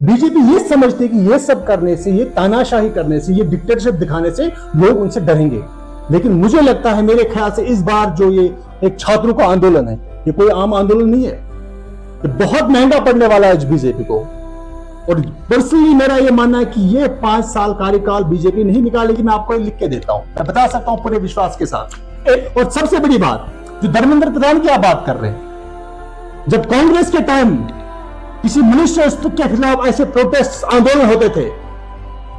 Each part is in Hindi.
बीजेपी ये समझती है कि ये सब करने से, ये तानाशाही करने से, ये डिक्टेटरशिप दिखाने से लोग उनसे डरेंगे। लेकिन मुझे लगता है, मेरे ख्याल से इस बार जो ये एक छात्रों का आंदोलन है, ये कोई आम आंदोलन नहीं है, ये बहुत महंगा पड़ने वाला है बीजेपी को। और पर्सनली मेरा ये मानना है कि ये 5 साल कार्यकाल बीजेपी नहीं निकालेगी। मैं आपको लिख के देता हूं, मैं बता सकता हूं पूरे विश्वास के साथ। और सबसे बड़ी बात, जो धर्मेंद्र प्रधान की आप बात कर रहे हैं, जब कांग्रेस के टाइम किसी मिनिस्टर के खिलाफ ऐसे प्रोटेस्ट आंदोलन होते थे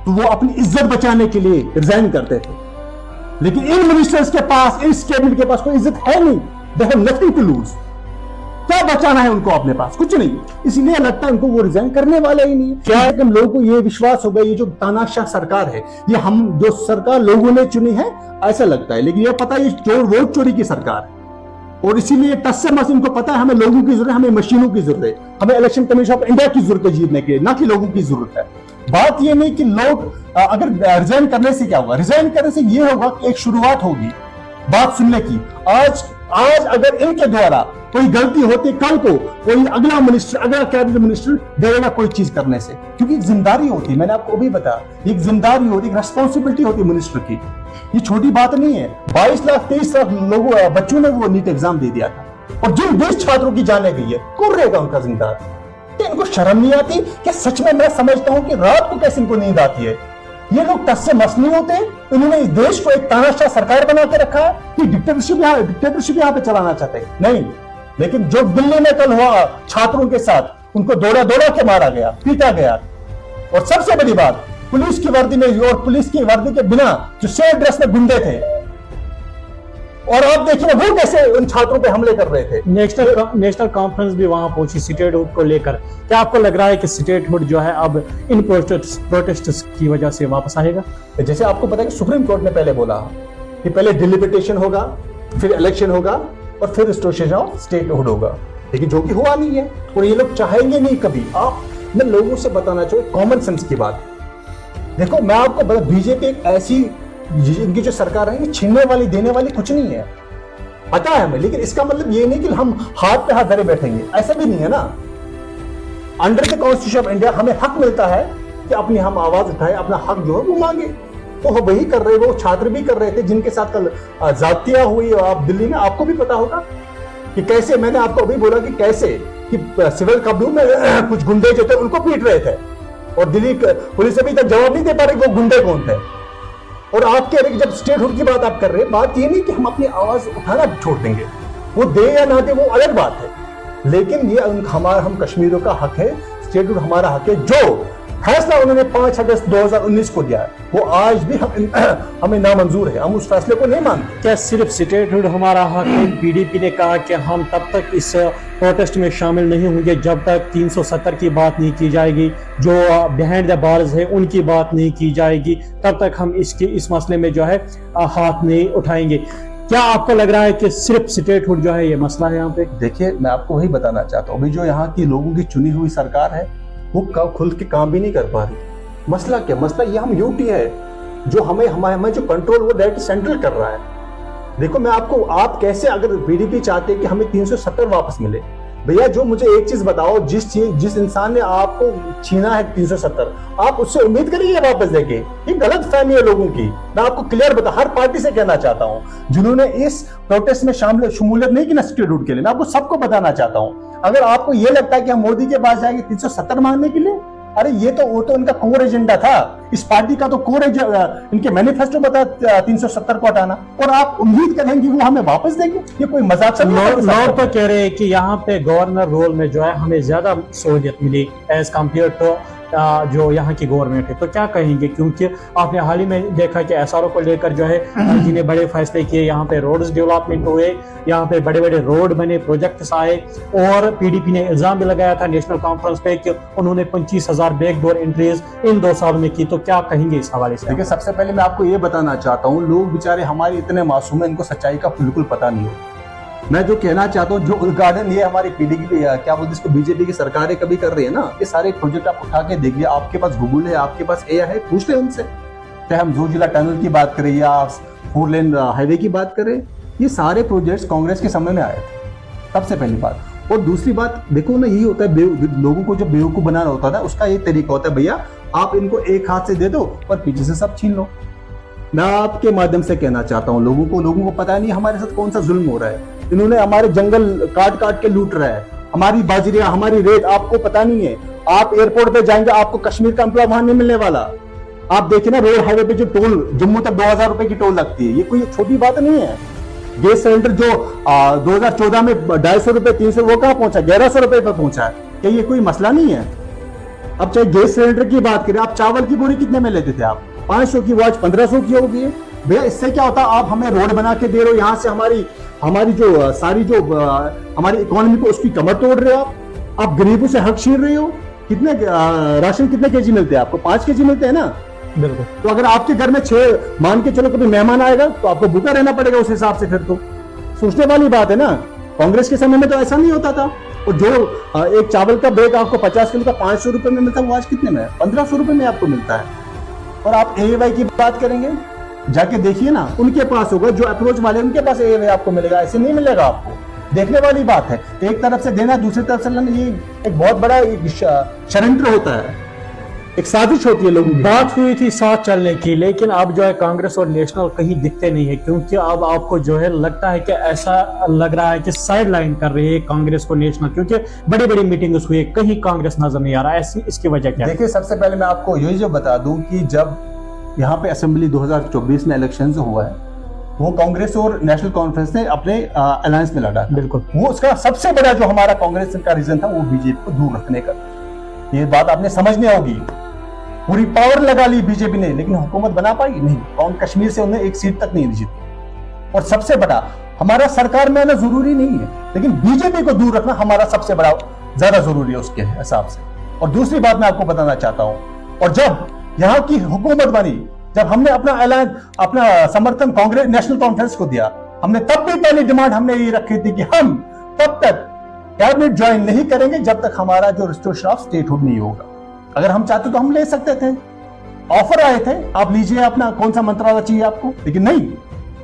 तो वो अपनी इज्जत बचाने के लिए रिजाइन करते थे। लेकिन इन मिनिस्टर्स के पास, इस कैबिनेट के पास कोई इज्जत है नहीं। They have nothing to lose. क्या बचाना है उनको अपने पास? कुछ नहीं। इसलिए लगता है उनको वो रिजाइन करने वाले ही नहीं। क्या है कि हम लोगों को ये विश्वास हो गया, ये जो तानाशाह सरकार है, ये हम जो सरकार लोगों ने चुनी है ऐसा लगता है। लेकिन ये पता है ये वोट चोरी की सरकार है। और इसीलिए टस से मस इनको पता है हमें लोगों की जरूरत है, हमें मशीनों की जरूरत है, हमें इलेक्शन कमीशन ऑफ इंडिया की जरूरत है जीतने के लिए, ना कि लोगों की जरूरत है। बात ये नहीं कि लोग अगर रिजाइन करने से क्या होगा, रिजाइन करने से ये होगा कि एक शुरुआत होगी बात सुनने की। आज अगर इनके द्वारा कोई गलती होती, कल को कोई अगला मिनिस्टर, अगला कैबिनेट मिनिस्टर डरेगा कोई चीज करने से, क्योंकि एक जिम्मेदारी होती है। मैंने आपको भी बताया, एक जिम्मेदारी होती है, एक रेस्पॉन्सिबिलिटी होती है मिनिस्टर की। ये छोटी बात नहीं है। 22 लाख 23 लाख लोगों, बच्चों ने वो नीट एग्जाम दे दिया था, और जिन 20 छात्रों की जाने गई है, कौन रहेगा उनका जिम्मेदार? इनको शर्म नहीं आती? क्या सच में मैं समझता हूं कि रात को कैसे इनको नींद आती है? ये लोग टस से मस नहीं होते। इन्होंने इस देश को एक तानाशाह सरकार बना के रखा है कि डिक्टेटरशिप यहाँ पे चलाना चाहते हैं। नहीं, लेकिन जो दिल्ली में कल हुआ छात्रों के साथ, उनको दौड़ा के मारा गया, पीटा गया। और सबसे बड़ी बात, पुलिस की वर्दी में और पुलिस की वर्दी के बिना जो सेम ड्रेस में गुंडे थे, और आप देखिए वो कैसे उन छात्रों पे हमले कर रहे थे। नेशनल कॉन्फ्रेंस भी वहां पहुंची स्टेटहुड को लेकर। क्या आपको लग रहा है कि स्टेटहुड जो है अब इन प्रोटेस्ट की वजह से वापस आएगा? जैसे आपको पता है कि सुप्रीम कोर्ट ने पहले बोला कि पहले डिलिमिटेशन होगा, फिर इलेक्शन होगा, और फिर रिस्टोरेशन ऑफ स्टेटहुड होगा। लेकिन जो कि हुआ नहीं है, और ये लोग चाहेंगे नहीं कभी। मैं लोगों से बताना चाहूँ कॉमन सेंस की बात। देखो, मैं आपको बता, बीजेपी एक ऐसी, इनकी जो सरकार है, ये छीनने वाली देने वाली कुछ नहीं है, पता है हमें। लेकिन इसका मतलब ये नहीं कि हम हाथ पे हाथ धरे बैठेंगे, ऐसा भी नहीं है ना। Under the constitution of India हमें हक मिलता है कि अपनी हम आवाज उठाए, अपना हक जो है वो मांगे। तो वो वही कर रहे, वो छात्र भी कर रहे थे जिनके साथ कल जातियां हुई। आप दिल्ली में, आपको भी पता होगा कि कैसे, मैंने आपको अभी बोला कि कैसे कि सिविल काबू में कुछ गुंडे जो थे उनको पीट रहे थे, और दिल्ली पुलिस अभी तक जवाब नहीं दे पा रही वो गुंडे कौन थे। और आप कह रहे कि जब स्टेटहुड की बात आप कर रहे हैं, बात ये नहीं कि हम अपनी आवाज उठाना छोड़ देंगे, वो दे या ना दे वो अलग बात है। लेकिन ये हम कश्मीरियों का हक है, स्टेटहुड हमारा हक है। जो फैसला उन्होंने 5 अगस्त 2019 को दिया है, वो आज भी हमें नामंजूर है। हम उस फैसले को नहीं मानते। क्या सिर्फ स्टेटहुड हमारा हक है? पीडीपी ने कहा कि हम तब तक इस प्रोटेस्ट में शामिल नहीं होंगे जब तक 370 की बात नहीं की जाएगी, जो बिहाइंड द बार्स है उनकी बात नहीं की जाएगी, तब तक हम इस मसले में जो है हाथ नहीं उठाएंगे। क्या आपको लग रहा है कि सिर्फ स्टेटहुड जो है ये मसला है यहाँ पे? देखिए, मैं आपको वही बताना चाहता हूँ, अभी जो यहाँ की लोगों की चुनी हुई सरकार है वो खुल के काम भी नहीं कर पा रही। मसला क्या? मसला ये हम यूटी है जो हमें जो कंट्रोल वो डायरेक्ट सेंट्रल कर रहा है। देखो, मैं आपको, आप कैसे, अगर पीडीपी चाहते कि हमें 370 वापस मिले, भैया जो मुझे एक चीज बताओ, जिस इंसान ने आपको छीना है 370, आप उससे उम्मीद करिए वापस देके? ये गलत फहमी है लोगों की। मैं आपको क्लियर बता, हर पार्टी से कहना चाहता हूं जिन्होंने इस प्रोटेस्ट में शमूलियत नहीं की ना स्टेटहुड के लिए, मैं आपको सबको बताना चाहता हूं। अगर आपको ये लगता है कि हम मोदी के पास जाएंगे 370 मांगने के लिए, अरे वो तो इनका कोर एजेंडा था। इस पार्टी का तो कोर इनके मैनिफेस्टो बता 370 को हटाना, और आप उम्मीद करेंगे वो हमें वापस देंगे? ये कोई मजाक से नहीं। लोग तो कह रहे हैं कि यहाँ पे गवर्नर रोल में जो है हमें ज्यादा सहूलियत मिली एज कम्पेयर टू जो यहाँ की गवर्नमेंट है। तो क्या कहेंगे? क्योंकि आपने हाल ही में देखा कि एसआरओ को लेकर जो है जिन्हें बड़े फैसले किए, यहाँ पे रोड्स डेवलपमेंट हुए, यहाँ पे बड़े बड़े रोड बने, प्रोजेक्ट्स आए, और पीडीपी ने इल्जाम भी लगाया था नेशनल कॉन्फ्रेंस पे कि उन्होंने 25,000 बैकडोर एंट्रीज इन 2 साल में की। तो क्या कहेंगे इस हवाले से? देखिए, सबसे पहले मैं आपको ये बताना चाहता हूँ, लोग बेचारे हमारे इतने मासूम है, इनको सच्चाई का बिल्कुल पता नहीं हो। मैं जो कहना चाहता हूँ, जो उद्घाटन ये हमारी पीडीपी क्या बोलते इसको, बीजेपी की सरकारें कभी कर रही है ना, ये सारे प्रोजेक्ट आप उठा के देखिए। आपके पास गूगल है, आपके पास एआई है, पूछ ले उनसे। चाहे हम जोजिला टनल की बात करें या 4 लेन हाईवे की बात करें, ये सारे प्रोजेक्ट्स कांग्रेस के समय में आए थे, सबसे पहली बात। और दूसरी बात देखो ना, यही होता है लोगों को जब बेवकूफ बनाना होता है ना, उसका ये तरीका होता है, भैया आप इनको एक हाथ से दे दो और पीछे से सब छीन लो। मैं आपके माध्यम से कहना चाहता हूँ लोगों को पता नहीं हमारे साथ कौन सा जुल्म हो रहा है। इन्होंने हमारे जंगल काट काट के लूट रहा है, हमारी बाजरिया, हमारी रेत आपको पता नहीं है। आप एयरपोर्ट पे जाएंगे, आपको कश्मीर का एम्प्लॉय वहां नहीं मिलने वाला। आप देखिए ना, रोड हाईवे पे जो टोल, जम्मू तक 2000 रुपए की टोल लगती है, ये कोई छोटी बात नहीं है। गैस सिलेंडर जो 2014 में 250 रुपए 300, वो कहां पहुंचा, 1100 रुपए पर पहुंचा है। क्या ये कोई मसला नहीं है? अब चाहे गैस सिलेंडर की बात करें, आप चावल की बोरी कितने में लेते थे? आप 500 की, वो आज 1500 की होगी। भैया इससे क्या होता, आप हमें रोड बना के दे रहे हो, यहाँ से हमारी जो सारी जो हमारी इकोनॉमी को, उसकी कमर तोड़ रहे हो आप गरीबों से हक छीन रहे हो। कितने राशन कितने केजी मिलते हैं आपको? 5 केजी मिलते हैं ना। बिल्कुल। तो अगर आपके घर में 6 मान के चलो कभी मेहमान आएगा तो आपको भूखा रहना पड़ेगा उस हिसाब से। फिर तो सोचने वाली बात है ना। कांग्रेस के समय में तो ऐसा नहीं होता था। और जो एक चावल का बैग आपको 50 किलो का 500 रुपए में मिलता है, वो आज कितने में? 1500 रुपए में आपको मिलता है। और आप AAY की बात करेंगे, जाके देखिए ना, उनके पास होगा, जो अप्रोच वाले उनके पास AAY आपको मिलेगा, ऐसे नहीं मिलेगा आपको। देखने वाली बात है, एक तरफ से देना, दूसरी तरफ से लेना, ये एक बहुत बड़ा षड्यंत्र होता है, एक साजिश होती है लोगों की। बात हुई थी साथ चलने की, लेकिन अब जो है कांग्रेस और नेशनल कहीं दिखते नहीं है, क्योंकि अब आपको जो है लगता है कि ऐसा लग रहा है कि साइड लाइन कर रही है कांग्रेस को नेशनल, क्योंकि बड़ी बड़ी मीटिंग्स हुई, कहीं कांग्रेस नजर नहीं आ रहा। ऐसी इसकी वजह क्या है? देखिए, सबसे पहले मैं आपको यही जो बता दूं कि जब यहाँ पे असेंबली 2024 में इलेक्शन हुआ है, वो कांग्रेस और नेशनल कॉन्फ्रेंस ने अपने अलायंस में लड़ा। बिल्कुल। वो उसका सबसे बड़ा जो हमारा कांग्रेस का रीजन था, वो बीजेपी को दूर रखने का। ये बात आपने समझनी होगी। पूरी पावर लगा ली बीजेपी ने, लेकिन हुकूमत बना पाई नहीं। और कश्मीर से उन्हें एक सीट तक नहीं जीती। और सबसे बड़ा, हमारा सरकार में आना जरूरी नहीं है, लेकिन बीजेपी को दूर रखना हमारा सबसे बड़ा ज्यादा जरूरी है उसके हिसाब से। और दूसरी बात मैं आपको बताना चाहता हूं, और जब यहाँ की हुकूमत बनी, जब हमने अपना ऐलान, अपना समर्थन कांग्रेस नेशनल कॉन्फ्रेंस को दिया, हमने तब भी पहली डिमांड हमने ये रखी थी कि हम तब तक कैबिनेट ज्वाइन नहीं करेंगे जब तक हमारा जो रिस्टोरेशन ऑफ स्टेटहुड नहीं होगा। अगर हम चाहते तो हम ले सकते थे, ऑफर आए थे, आप लीजिए, अपना कौन सा मंत्रालय चाहिए आपको, लेकिन नहीं।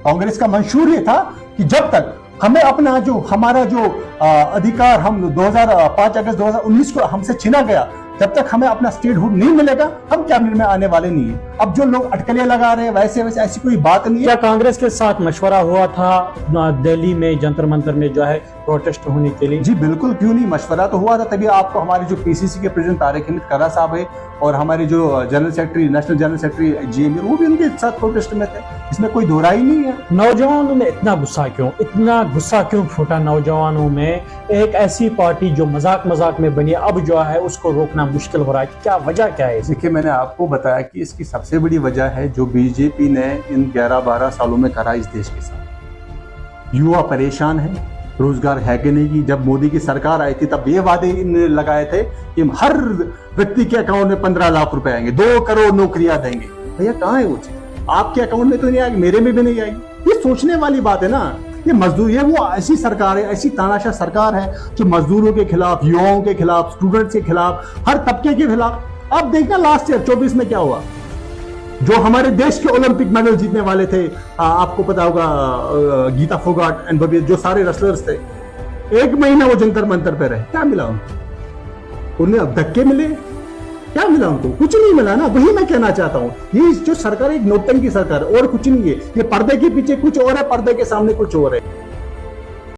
कांग्रेस का मंशूर ये था कि जब तक हमें अपना जो हमारा जो अधिकार, हम 5 अगस्त 2019 को हमसे छीना गया, जब तक हमें अपना स्टेटहुड नहीं मिलेगा, हम कैबिनेट में आने वाले नहीं है। अब जो लोग अटकलें लगा रहे हैं, वैसे ऐसी कोई बात नहीं है। क्या कांग्रेस के साथ मशवरा हुआ था दिल्ली में जंतर मंतर में जो है प्रोटेस्ट होने के लिए? जी बिल्कुल, क्यों नहीं, मशवरा तो हुआ था। तभी आपको हमारे जो PCC के प्रेसिडेंट तारिक हमीद कर्रा साहब है, और हमारे जो general secretary, national general secretary GMA, वो भी उनके साथ प्रोटेस्ट में थे। इसमें कोई दो राय नहीं है। नौजवानों में इतना गुस्सा क्यों फूटा नौजवानों में? एक ऐसी पार्टी जो मजाक में बनी, अब जो है उसको रोकना मुश्किल हो रहा है। क्या वजह क्या है? देखिए, मैंने आपको बताया कि इसकी सबसे बड़ी वजह है जो बीजेपी ने इन 11-12 सालों में करा इस देश के साथ। युवा परेशान है, रोजगार है कि नहीं। जब मोदी की सरकार आई थी, तब ये वादे इन्होंने लगाए थे कि हर व्यक्ति के अकाउंट में 15 लाख रुपए आएंगे, 2 करोड़ नौकरियां देंगे। भैया कहाँ है वो चीज? आपके अकाउंट में तो नहीं आएगी, मेरे में भी नहीं आएगी। ये सोचने वाली बात है ना। ये मजदूर, ये वो ऐसी सरकार है, ऐसी तानाशाह सरकार है जो मजदूरों के खिलाफ, युवाओं के खिलाफ, स्टूडेंट्स के खिलाफ, हर तबके के खिलाफ। अब देखना लास्ट ईयर 24 में क्या हुआ। जो हमारे देश के ओलंपिक मेडल जीतने वाले थे, आपको पता होगा, गीता फोगाट एंड बबीर, जो सारे रेसलर्स थे, 1 महीना वो जंतर मंतर पे रहे। क्या मिला उनको? उन्हें अब धक्के मिले? क्या मिला उनको? कुछ नहीं मिला ना। वही मैं कहना चाहता हूँ, ये जो सरकार एक नौटंकी सरकार है, और कुछ नहीं है। ये पर्दे के पीछे कुछ और है, पर्दे के सामने कुछ और है।